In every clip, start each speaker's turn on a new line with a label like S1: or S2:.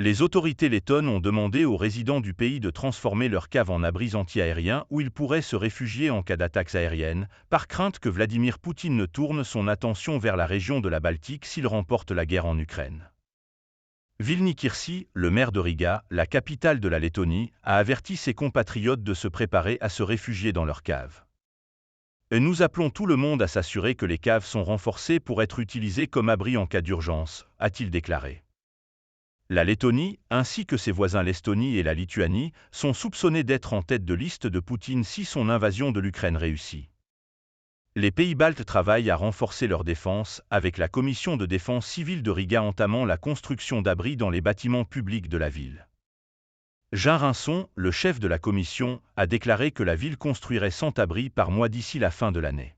S1: Les autorités lettonnes ont demandé aux résidents du pays de transformer leurs caves en abris anti-aériens où ils pourraient se réfugier en cas d'attaques aériennes, par crainte que Vladimir Poutine ne tourne son attention vers la région de la Baltique s'il remporte la guerre en Ukraine. Vilni Kirsi, le maire de Riga, la capitale de la Lettonie, a averti ses compatriotes de se préparer à se réfugier dans leurs caves. Nous appelons tout le monde à s'assurer que les caves sont renforcées pour être utilisées comme abris en cas d'urgence, a-t-il déclaré. La Lettonie, ainsi que ses voisins l'Estonie et la Lituanie, sont soupçonnés d'être en tête de liste de Poutine si son invasion de l'Ukraine réussit. Les pays baltes travaillent à renforcer leur défense, avec la commission de défense civile de Riga entamant la construction d'abris dans les bâtiments publics de la ville. Jean Rinson, le chef de la commission, a déclaré que la ville construirait 100 abris par mois d'ici la fin de l'année.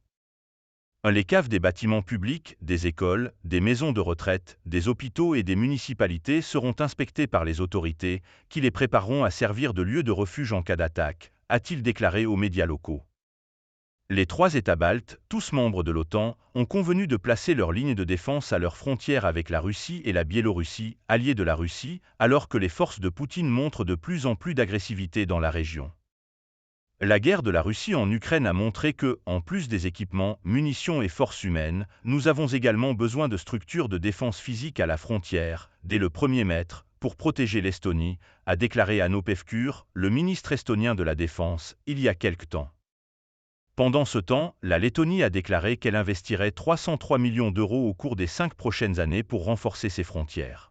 S1: Les caves des bâtiments publics, des écoles, des maisons de retraite, des hôpitaux et des municipalités seront inspectées par les autorités, qui les prépareront à servir de lieu de refuge en cas d'attaque, a-t-il déclaré aux médias locaux. Les 3 États baltes, tous membres de l'OTAN, ont convenu de placer leurs lignes de défense à leurs frontières avec la Russie et la Biélorussie, alliés de la Russie, alors que les forces de Poutine montrent de plus en plus d'agressivité dans la région. La guerre de la Russie en Ukraine a montré que, en plus des équipements, munitions et forces humaines, nous avons également besoin de structures de défense physique à la frontière, dès le 1er mètre, pour protéger l'Estonie, a déclaré Hanno Pevkur, le ministre estonien de la Défense, il y a quelque temps. Pendant ce temps, la Lettonie a déclaré qu'elle investirait 303 millions d'euros au cours des 5 prochaines années pour renforcer ses frontières.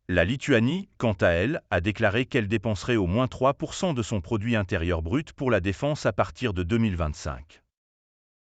S1: La Lituanie, quant à elle, a déclaré qu'elle dépenserait au moins 3% de son produit intérieur brut pour la défense à partir de 2025.